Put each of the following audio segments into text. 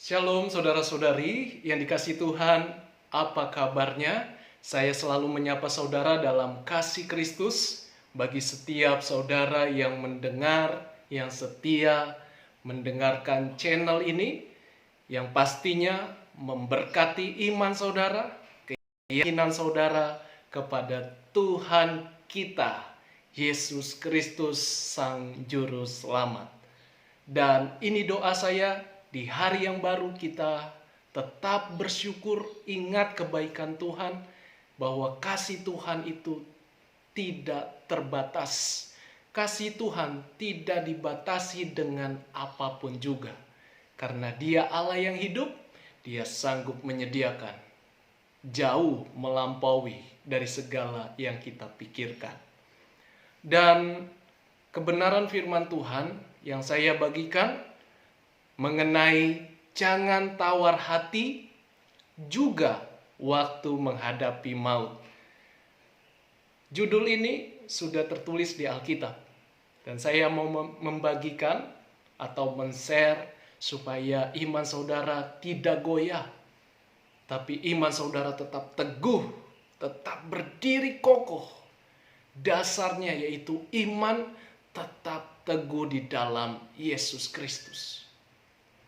Shalom saudara-saudari yang dikasihi Tuhan, apa kabarnya? Saya selalu menyapa saudara dalam kasih Kristus. Bagi setiap saudara yang mendengar, yang setia mendengarkan channel ini, yang pastinya memberkati iman saudara, keyakinan saudara kepada Tuhan kita, Yesus Kristus Sang Juru Selamat. Dan ini doa saya, di hari yang baru kita tetap bersyukur, ingat kebaikan Tuhan, bahwa kasih Tuhan itu tidak terbatas. Kasih Tuhan tidak dibatasi dengan apapun juga. Karena Dia Allah yang hidup, Dia sanggup menyediakan jauh melampaui dari segala yang kita pikirkan. Dan kebenaran firman Tuhan yang saya bagikan mengenai jangan tawar hati juga waktu menghadapi maut. Judul ini sudah tertulis di Alkitab. Dan saya mau membagikan atau men-share supaya iman saudara tidak goyah. Tapi iman saudara tetap teguh, tetap berdiri kokoh. Dasarnya yaitu iman tetap teguh di dalam Yesus Kristus.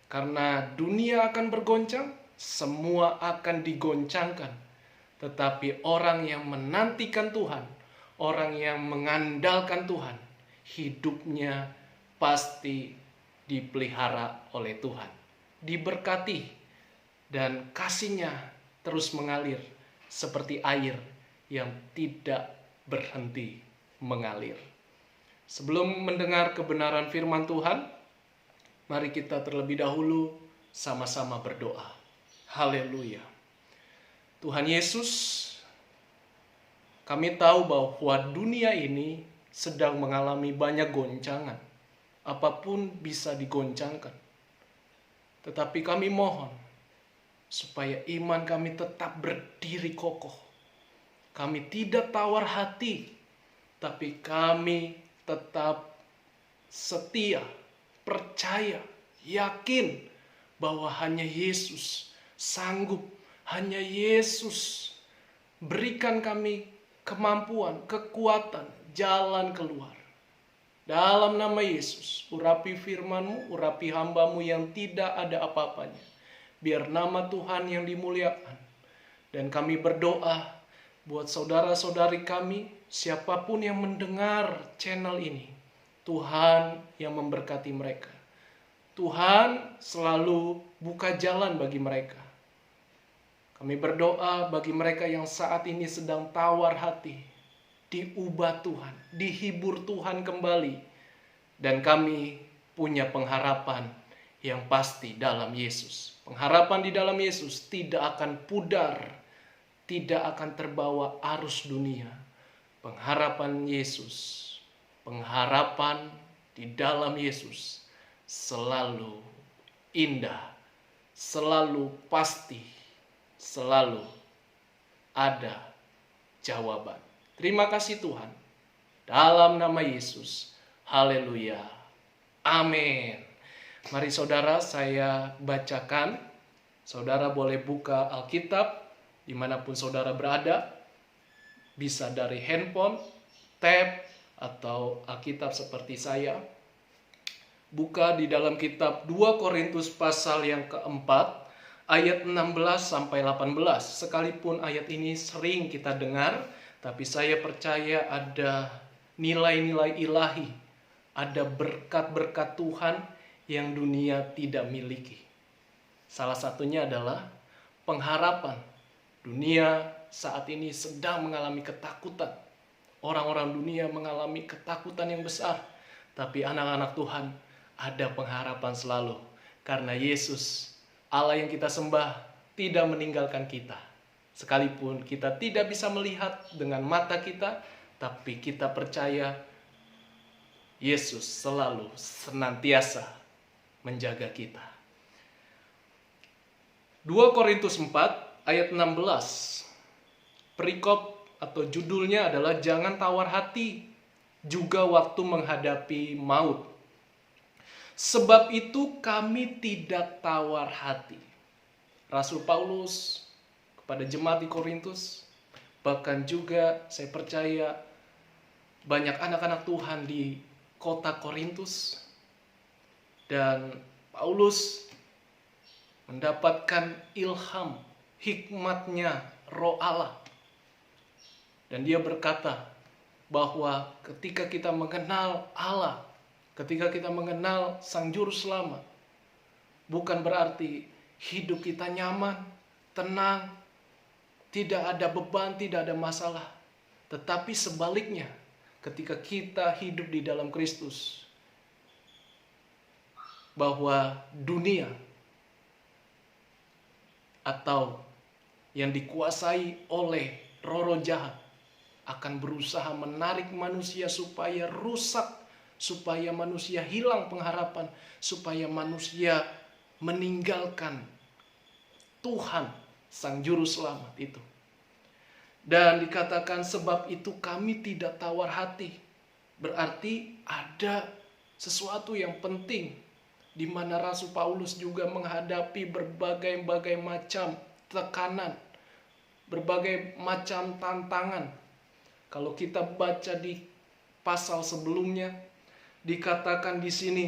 Karena dunia akan bergoncang, semua akan digoncangkan. Tetapi orang yang menantikan Tuhan, orang yang mengandalkan Tuhan, hidupnya pasti dipelihara oleh Tuhan. Diberkati dan kasih-Nya terus mengalir seperti air yang tidak berhenti mengalir. Sebelum mendengar kebenaran firman Tuhan, mari kita terlebih dahulu sama-sama berdoa. Haleluya. Tuhan Yesus, kami tahu bahwa dunia ini sedang mengalami banyak goncangan. Apapun bisa digoncangkan. Tetapi kami mohon supaya iman kami tetap berdiri kokoh. Kami tidak tawar hati, tapi kami tetap setia, percaya, yakin bahwa hanya Yesus sanggup, hanya Yesus berikan kami kemampuan, kekuatan, jalan keluar. Dalam nama Yesus, urapi firman-Mu, urapi hamba-Mu yang tidak ada apa-apanya. Biar nama Tuhan yang dimuliakan. Dan kami berdoa buat saudara-saudari kami, siapapun yang mendengar channel ini, Tuhan yang memberkati mereka. Tuhan selalu buka jalan bagi mereka. Kami berdoa bagi mereka yang saat ini sedang tawar hati, diubah Tuhan, dihibur Tuhan kembali. Dan kami punya pengharapan yang pasti dalam Yesus. Pengharapan di dalam Yesus tidak akan pudar, tidak akan terbawa arus dunia. Pengharapan Yesus, pengharapan di dalam Yesus selalu indah, selalu pasti, selalu ada jawaban. Terima kasih Tuhan. Dalam nama Yesus. Haleluya. Amin. Mari saudara, saya bacakan. Saudara boleh buka Alkitab dimanapun saudara berada. Bisa dari handphone, tab, atau Alkitab seperti saya. Buka di dalam kitab 2 Korintus pasal yang keempat, ayat 16 sampai 18. Sekalipun ayat ini sering kita dengar, tapi saya percaya ada nilai-nilai ilahi, ada berkat-berkat Tuhan yang dunia tidak miliki. Salah satunya adalah pengharapan. Dunia saat ini sedang mengalami ketakutan. Orang-orang dunia mengalami ketakutan yang besar. Tapi anak-anak Tuhan ada pengharapan selalu. Karena Yesus, Allah yang kita sembah, tidak meninggalkan kita. Sekalipun kita tidak bisa melihat dengan mata kita, tapi kita percaya Yesus selalu senantiasa menjaga kita. 2 Korintus 4 ayat 16. Perikop atau judulnya adalah jangan tawar hati juga waktu menghadapi maut. Sebab itu kami tidak tawar hati. Rasul Paulus kepada jemaat di Korintus, bahkan juga saya percaya banyak anak-anak Tuhan di kota Korintus, dan Paulus mendapatkan ilham, hikmatnya Roh Allah. Dan dia berkata bahwa ketika kita mengenal Allah, ketika kita mengenal Sang Juru Selamat, bukan berarti hidup kita nyaman, tenang, tidak ada beban, tidak ada masalah. Tetapi sebaliknya, ketika kita hidup di dalam Kristus, bahwa dunia atau yang dikuasai oleh roh-roh jahat akan berusaha menarik manusia supaya rusak, supaya manusia hilang pengharapan, supaya manusia meninggalkan Tuhan, Sang Juru Selamat itu. Dan dikatakan sebab itu kami tidak tawar hati. Berarti ada sesuatu yang penting, di mana Rasul Paulus juga menghadapi berbagai macam tekanan, berbagai macam tantangan. Kalau kita baca di pasal sebelumnya, dikatakan di sini,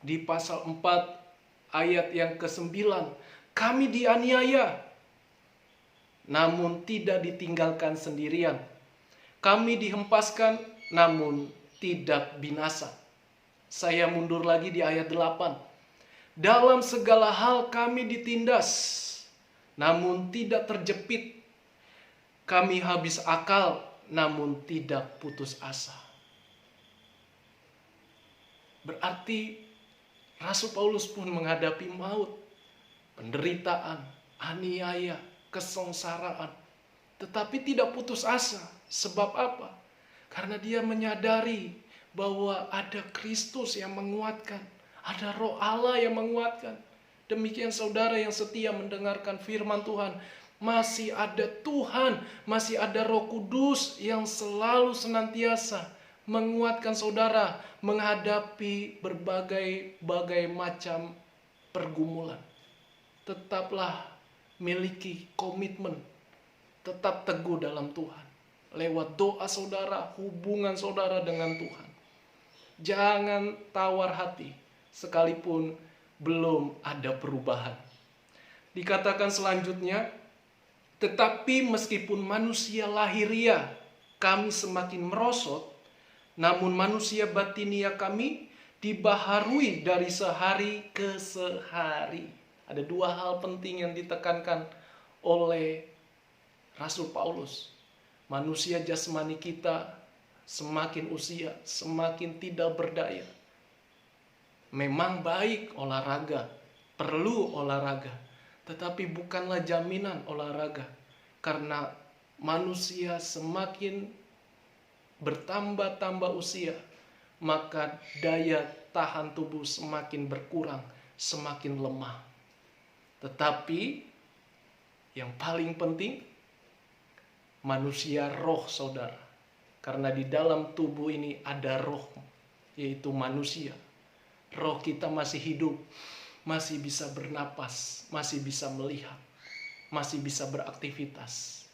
di pasal 4 ayat yang ke-9, kami dianiaya, namun tidak ditinggalkan sendirian. Kami dihempaskan, namun tidak binasa. Saya mundur lagi di ayat 8. Dalam segala hal kami ditindas, namun tidak terjepit. Kami habis akal, namun tidak putus asa. Berarti Rasul Paulus pun menghadapi maut, penderitaan, aniaya, kesengsaraan, tetapi tidak putus asa. Sebab apa? Karena dia menyadari bahwa ada Kristus yang menguatkan, ada Roh Allah yang menguatkan. Demikian saudara yang setia mendengarkan firman Tuhan, masih ada Tuhan, masih ada Roh Kudus yang selalu senantiasa menguatkan saudara menghadapi berbagai macam pergumulan. Tetaplah miliki komitmen, tetap teguh dalam Tuhan. Lewat doa saudara, hubungan saudara dengan Tuhan. Jangan tawar hati sekalipun belum ada perubahan. Dikatakan selanjutnya, tetapi meskipun manusia lahiria kami semakin merosot, namun manusia batinia kami dibaharui dari sehari ke sehari. Ada dua hal penting yang ditekankan oleh Rasul Paulus. Manusia jasmani kita semakin usia, semakin tidak berdaya. Memang baik olahraga, perlu olahraga, tetapi bukanlah jaminan olahraga. Karena manusia semakin bertambah usia, maka daya tahan tubuh semakin berkurang, semakin lemah. Tetapi yang paling penting, manusia roh saudara. Karena di dalam tubuh ini ada roh, yaitu manusia. Roh kita masih hidup, masih bisa bernapas, masih bisa melihat, masih bisa beraktivitas.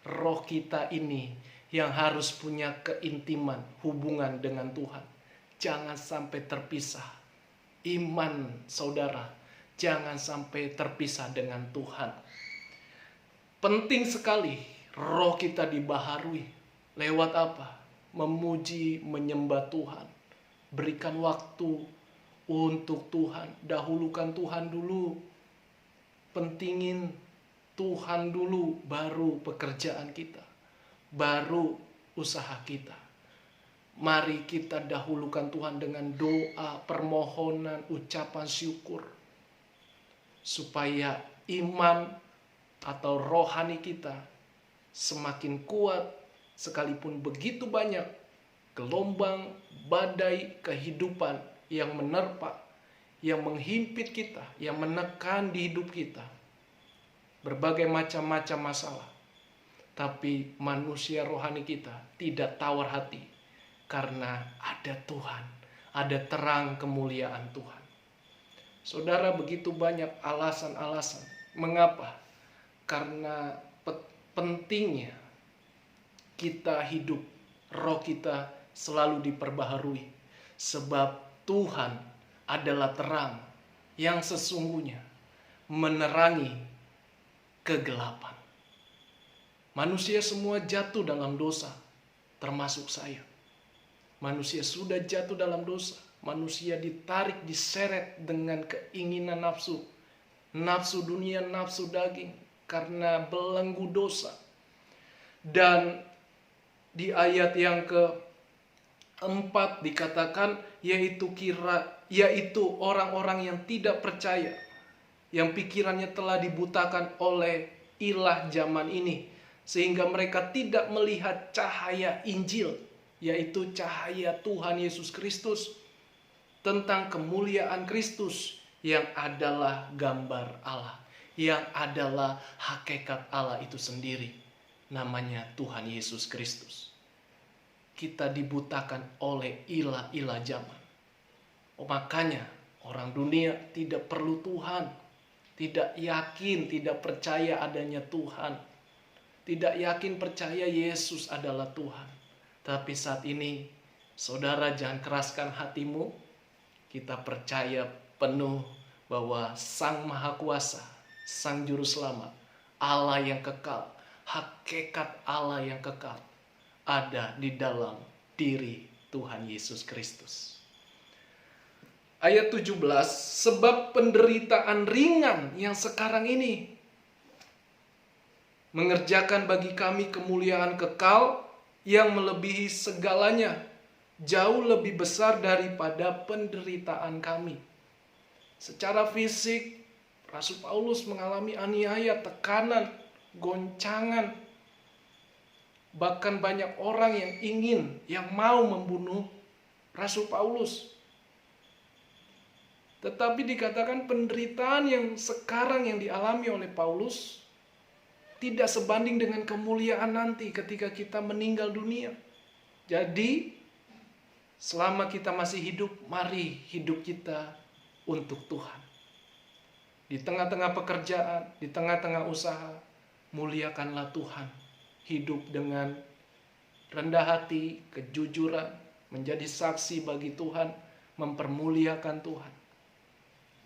Roh kita ini yang harus punya keintiman, hubungan dengan Tuhan. Jangan sampai terpisah. Iman saudara, jangan sampai terpisah dengan Tuhan. Penting sekali roh kita dibaharui. Lewat apa? Memuji, menyembah Tuhan. Berikan waktu untuk Tuhan. Dahulukan Tuhan dulu. Pentingin Tuhan dulu, baru pekerjaan kita, baru usaha kita. Mari kita dahulukan Tuhan dengan doa, permohonan, ucapan syukur. Supaya iman atau rohani kita semakin kuat, sekalipun begitu banyak gelombang, badai kehidupan yang menerpa, yang menghimpit kita, yang menekan di hidup kita. Berbagai macam masalah. Tapi manusia rohani kita tidak tawar hati. Karena ada Tuhan, ada terang kemuliaan Tuhan. Saudara, begitu banyak alasan-alasan mengapa. Karena pentingnya kita hidup, roh kita selalu diperbaharui. Sebab Tuhan adalah terang yang sesungguhnya menerangi kegelapan. Manusia semua jatuh dalam dosa, termasuk saya. Manusia sudah jatuh dalam dosa. Manusia ditarik, diseret dengan keinginan nafsu. Nafsu dunia, nafsu daging. Karena belenggu dosa. Dan di ayat yang keempat dikatakan, yaitu orang-orang yang tidak percaya. Yang pikirannya telah dibutakan oleh ilah zaman ini. Sehingga mereka tidak melihat cahaya Injil, yaitu cahaya Tuhan Yesus Kristus, tentang kemuliaan Kristus yang adalah gambar Allah, yang adalah hakikat Allah itu sendiri, namanya Tuhan Yesus Kristus. Kita dibutakan oleh ilah-ilah zaman. Makanya orang dunia tidak perlu Tuhan, tidak yakin, tidak percaya adanya Tuhan. Tidak yakin percaya Yesus adalah Tuhan. Tapi saat ini, saudara, jangan keraskan hatimu. Kita percaya penuh bahwa Sang Maha Kuasa, Sang Juru Selamat, Allah yang kekal, hakikat Allah yang kekal, ada di dalam diri Tuhan Yesus Kristus. Ayat 17, sebab penderitaan ringan yang sekarang ini mengerjakan bagi kami kemuliaan kekal yang melebihi segalanya, jauh lebih besar daripada penderitaan kami. Secara fisik, Rasul Paulus mengalami aniaya, tekanan, goncangan. Bahkan banyak orang yang mau membunuh Rasul Paulus. Tetapi dikatakan penderitaan yang sekarang yang dialami oleh Paulus tidak sebanding dengan kemuliaan nanti ketika kita meninggal dunia. Jadi, selama kita masih hidup, mari hidup kita untuk Tuhan. Di tengah-tengah pekerjaan, di tengah-tengah usaha, muliakanlah Tuhan. Hidup dengan rendah hati, kejujuran, menjadi saksi bagi Tuhan, mempermuliakan Tuhan.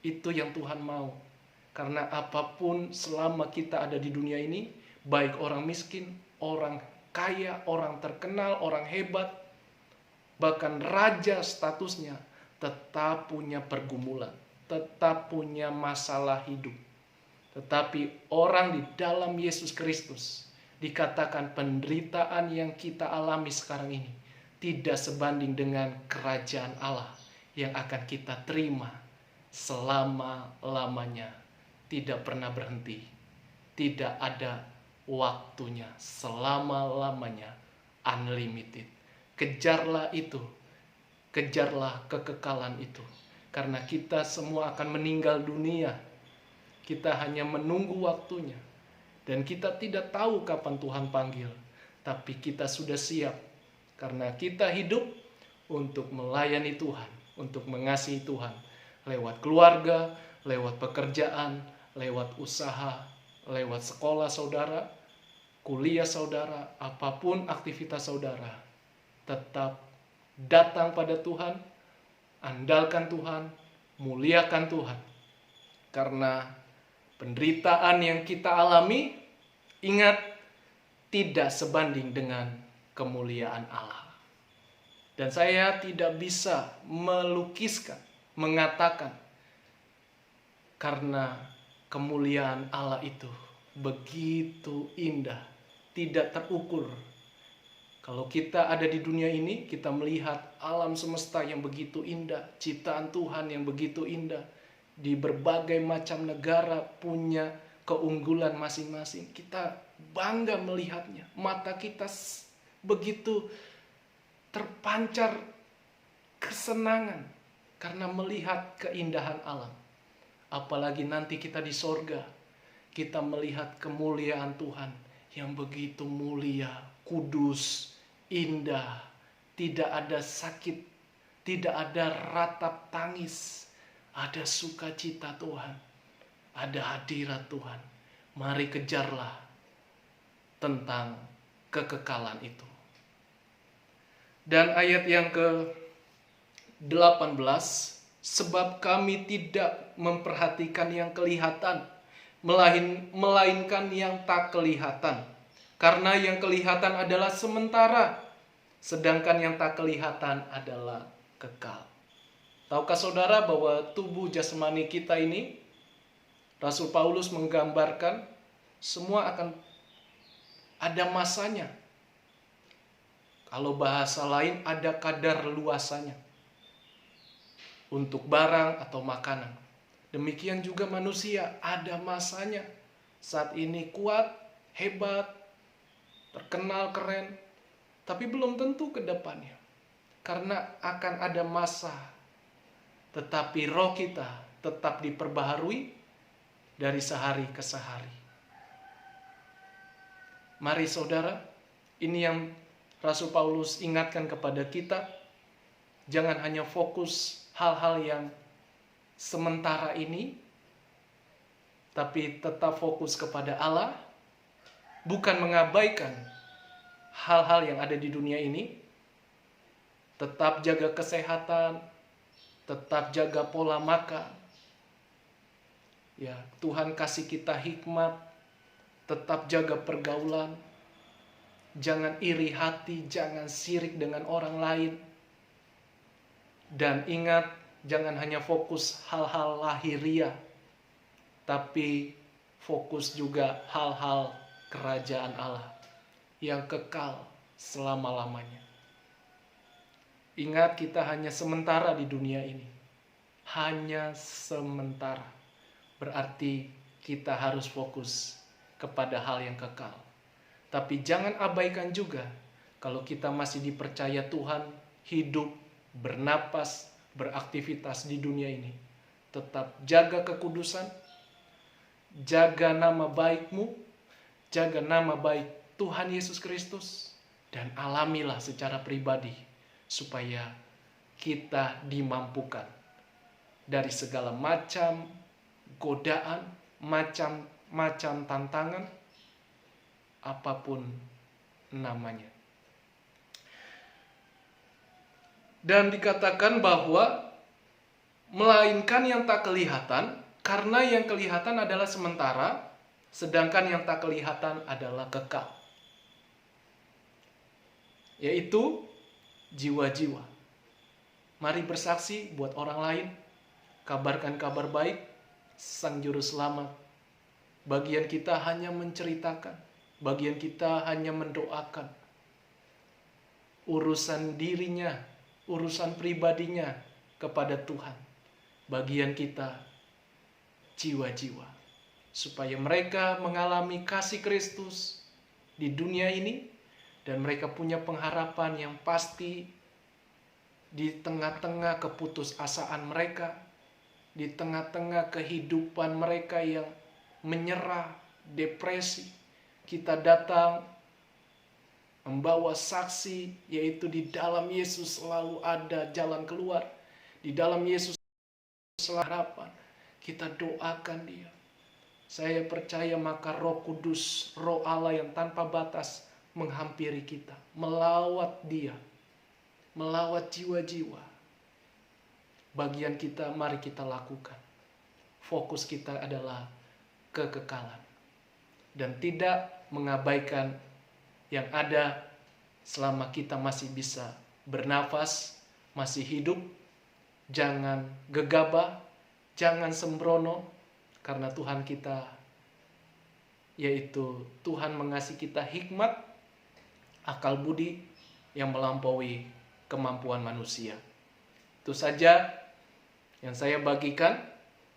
Itu yang Tuhan mau. Karena apapun selama kita ada di dunia ini, baik orang miskin, orang kaya, orang terkenal, orang hebat, bahkan raja statusnya, tetap punya pergumulan, tetap punya masalah hidup. Tetapi orang di dalam Yesus Kristus, dikatakan penderitaan yang kita alami sekarang ini tidak sebanding dengan kerajaan Allah yang akan kita terima selama-lamanya. Tidak pernah berhenti, tidak ada waktunya, selama-lamanya, unlimited. Kejarlah itu, kejarlah kekekalan itu. Karena kita semua akan meninggal dunia. Kita hanya menunggu waktunya. Dan kita tidak tahu kapan Tuhan panggil. Tapi kita sudah siap. Karena kita hidup untuk melayani Tuhan, untuk mengasihi Tuhan. Lewat keluarga, lewat pekerjaan, lewat usaha, lewat sekolah saudara, kuliah saudara, apapun aktivitas saudara, tetap datang pada Tuhan, andalkan Tuhan, muliakan Tuhan. Karena penderitaan yang kita alami, ingat, tidak sebanding dengan kemuliaan Allah. Dan saya tidak bisa melukiskan, mengatakan, karena kemuliaan Allah itu begitu indah, tidak terukur. Kalau kita ada di dunia ini, kita melihat alam semesta yang begitu indah, ciptaan Tuhan yang begitu indah, di berbagai macam negara punya keunggulan masing-masing. Kita bangga melihatnya. Mata kita begitu terpancar kesenangan karena melihat keindahan alam. Apalagi nanti kita di sorga, kita melihat kemuliaan Tuhan yang begitu mulia, kudus, indah, tidak ada sakit, tidak ada ratap tangis, ada sukacita Tuhan, ada hadirat Tuhan. Mari kejarlah tentang kekekalan itu. Dan ayat yang ke-18, sebab kami tidak memperhatikan yang kelihatan, melainkan yang tak kelihatan. Karena yang kelihatan adalah sementara, sedangkan yang tak kelihatan adalah kekal. Tahukah saudara bahwa tubuh jasmani kita ini, Rasul Paulus menggambarkan semua akan ada masanya. Kalau bahasa lain, ada kadar luasannya untuk barang atau makanan. Demikian juga manusia, ada masanya. Saat ini kuat, hebat, terkenal, keren, tapi belum tentu ke depannya. Karena akan ada masa, tetapi roh kita tetap diperbaharui dari sehari ke sehari. Mari saudara, ini yang Rasul Paulus ingatkan kepada kita, jangan hanya fokus hal-hal yang sementara ini, tapi tetap fokus kepada Allah, bukan mengabaikan hal-hal yang ada di dunia ini. Tetap jaga kesehatan, tetap jaga pola makan. Ya, Tuhan kasih kita hikmat, tetap jaga pergaulan. Jangan iri hati, jangan sirik dengan orang lain. Dan ingat, jangan hanya fokus hal-hal lahiriah, tapi fokus juga hal-hal kerajaan Allah yang kekal selama-lamanya. Ingat, kita hanya sementara di dunia ini. Hanya sementara. Berarti kita harus fokus kepada hal yang kekal. Tapi jangan abaikan juga, kalau kita masih dipercaya Tuhan hidup, bernapas, beraktivitas di dunia ini, tetap jaga kekudusan, jaga nama baikmu, jaga nama baik Tuhan Yesus Kristus, dan alamilah secara pribadi supaya kita dimampukan dari segala macam godaan, macam tantangan, apapun namanya. Dan dikatakan bahwa melainkan yang tak kelihatan, karena yang kelihatan adalah sementara, sedangkan yang tak kelihatan adalah kekal. Yaitu jiwa-jiwa. Mari bersaksi buat orang lain, kabarkan kabar baik, Sang Juru Selamat. Bagian kita hanya menceritakan, bagian kita hanya mendoakan. Urusan dirinya, urusan pribadinya kepada Tuhan. Bagian kita jiwa-jiwa. Supaya mereka mengalami kasih Kristus di dunia ini. Dan mereka punya pengharapan yang pasti di tengah-tengah keputusasaan mereka. Di tengah-tengah kehidupan mereka yang menyerah, depresi. Kita datang membawa saksi, yaitu di dalam Yesus selalu ada jalan keluar. Di dalam Yesus selalu harapan. Kita doakan dia. Saya percaya maka Roh Kudus, Roh Allah yang tanpa batas menghampiri kita, melawat dia, melawat jiwa-jiwa. Bagian kita mari kita lakukan. Fokus kita adalah kekekalan. Dan tidak mengabaikan yang ada selama kita masih bisa bernafas, masih hidup. Jangan gegabah, jangan sembrono, karena Tuhan kita, yaitu Tuhan mengasihi kita hikmat, akal budi yang melampaui kemampuan manusia. Itu saja yang saya bagikan.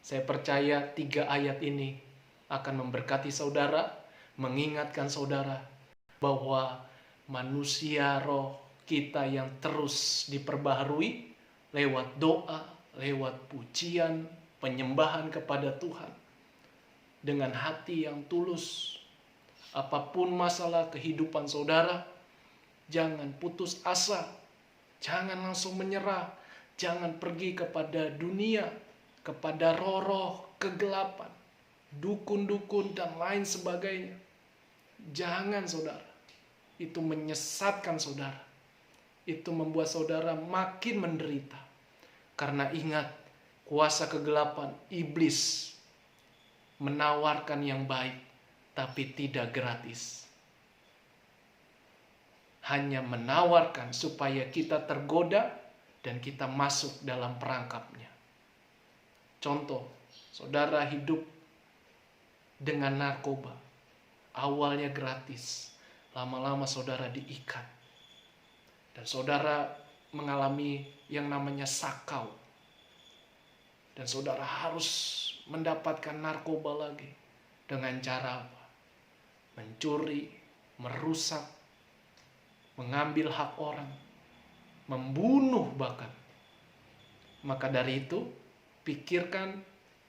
Saya percaya 3 ayat ini akan memberkati saudara, mengingatkan saudara bahwa manusia roh kita yang terus diperbaharui lewat doa, lewat pujian, penyembahan kepada Tuhan. Dengan hati yang tulus, apapun masalah kehidupan saudara, jangan putus asa, jangan langsung menyerah, Jangan pergi kepada dunia, kepada roh-roh kegelapan, dukun-dukun dan lain sebagainya. Jangan, saudara. Itu menyesatkan saudara. Itu membuat saudara makin menderita. Karena ingat, kuasa kegelapan, iblis menawarkan yang baik, tapi tidak gratis. Hanya menawarkan supaya kita tergoda dan kita masuk dalam perangkapnya. Contoh, saudara hidup dengan narkoba. Awalnya gratis, lama-lama saudara diikat. Dan saudara mengalami yang namanya sakau. Dan saudara harus mendapatkan narkoba lagi. Dengan cara apa? Mencuri, merusak, mengambil hak orang, membunuh bahkan. Maka dari itu, pikirkan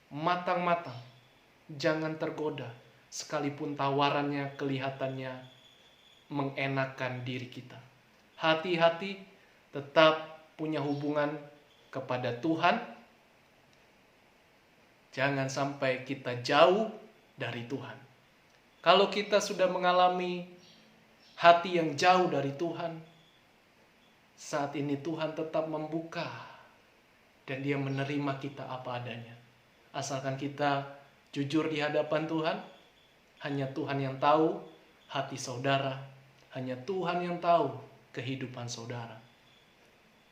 matang-matang. Jangan tergoda, sekalipun tawarannya kelihatannya mengenakan diri kita. Hati-hati, tetap punya hubungan kepada Tuhan. Jangan sampai kita jauh dari Tuhan. Kalau kita sudah mengalami hati yang jauh dari Tuhan, saat ini Tuhan tetap membuka dan Dia menerima kita apa adanya. Asalkan kita jujur di hadapan Tuhan, hanya Tuhan yang tahu hati saudara, hanya Tuhan yang tahu kehidupan saudara.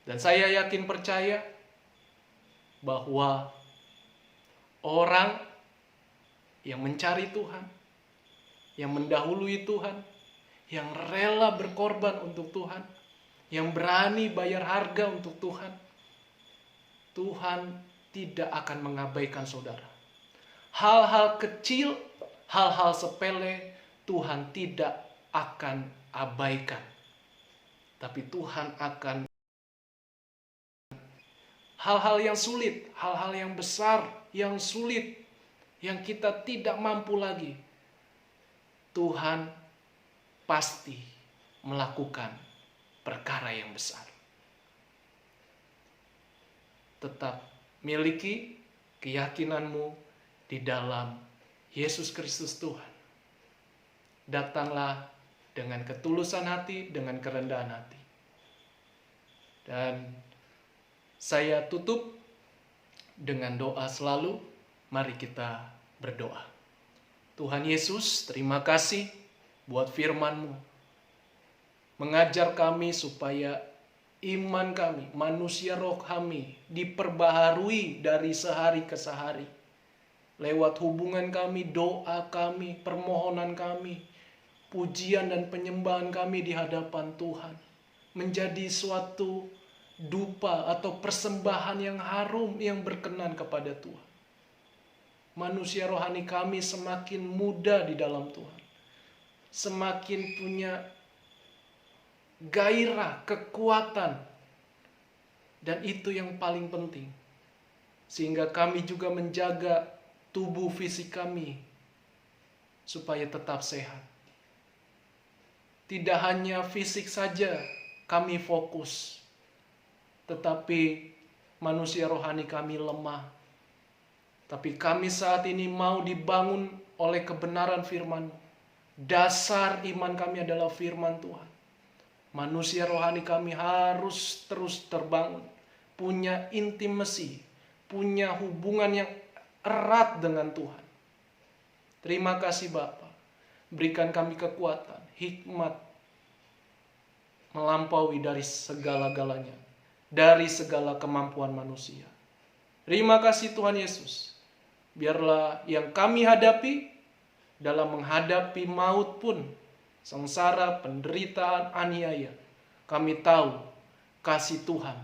Dan saya yakin percaya bahwa orang yang mencari Tuhan, yang mendahului Tuhan, yang rela berkorban untuk Tuhan, yang berani bayar harga untuk Tuhan, Tuhan tidak akan mengabaikan saudara. Hal-hal kecil, hal-hal sepele, Tuhan tidak akan abaikan. Tapi Tuhan akan hal-hal yang sulit, hal-hal yang besar, yang sulit, yang kita tidak mampu lagi. Tuhan pasti melakukan perkara yang besar. Tetap miliki keyakinanmu di dalam Yesus Kristus Tuhan. Datanglah dengan ketulusan hati, dengan kerendahan hati. Dan saya tutup dengan doa selalu. Mari kita berdoa. Tuhan Yesus, terima kasih buat firman-Mu. Mengajar kami supaya iman kami, manusia roh kami diperbaharui dari sehari ke sehari. Lewat hubungan kami, doa kami, permohonan kami, pujian dan penyembahan kami di hadapan Tuhan. Menjadi suatu dupa atau persembahan yang harum, yang berkenan kepada Tuhan. Manusia rohani kami semakin muda di dalam Tuhan. Semakin punya gairah, kekuatan. Dan itu yang paling penting. Sehingga kami juga menjaga tubuh fisik kami supaya tetap sehat. Tidak hanya fisik saja kami fokus, tetapi manusia rohani kami lemah. Tapi kami saat ini mau dibangun oleh kebenaran firman. Dasar iman kami adalah firman Tuhan. Manusia rohani kami harus terus terbangun. Punya intimasi, punya hubungan yang erat dengan Tuhan. Terima kasih Bapa. Berikan kami kekuatan, hikmat, melampaui dari segala-galanya, dari segala kemampuan manusia. Terima kasih Tuhan Yesus. Biarlah yang kami hadapi dalam menghadapi maut pun, sengsara, penderitaan, aniaya, kami tahu kasih Tuhan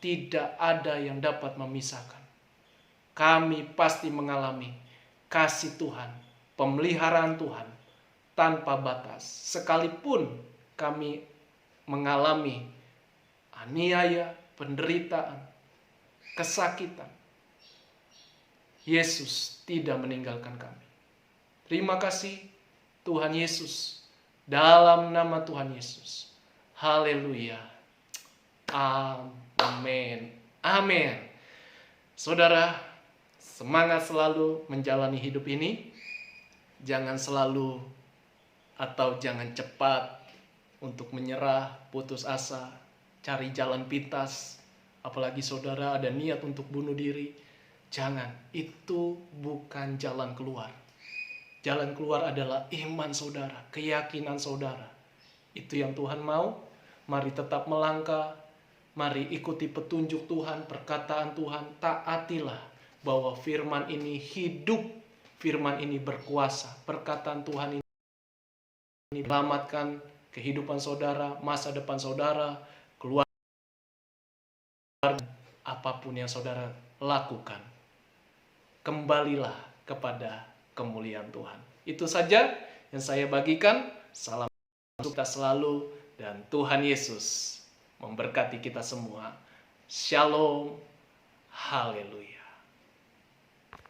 tidak ada yang dapat memisahkan. Kami pasti mengalami kasih Tuhan, pemeliharaan Tuhan tanpa batas. Sekalipun kami mengalami aniaya, penderitaan, kesakitan, Yesus tidak meninggalkan kami. Terima kasih Tuhan Yesus. Dalam nama Tuhan Yesus. Haleluya. Amin. Amin. Saudara, semangat selalu menjalani hidup ini. Jangan selalu atau jangan cepat untuk menyerah, putus asa, cari jalan pintas. Apalagi saudara ada niat untuk bunuh diri. Jangan, itu bukan jalan keluar. Jalan keluar adalah iman saudara, keyakinan saudara. Itu yang Tuhan mau. Mari tetap melangkah. Mari ikuti petunjuk Tuhan, perkataan Tuhan. Taatilah bahwa firman ini hidup. Firman ini berkuasa. Perkataan Tuhan ini menyelamatkan kehidupan saudara, masa depan saudara, keluarga, apapun yang saudara lakukan. Kembalilah kepada kemuliaan Tuhan. Itu saja yang saya bagikan. Salam kita selalu dan Tuhan Yesus memberkati kita semua. Shalom. Haleluya.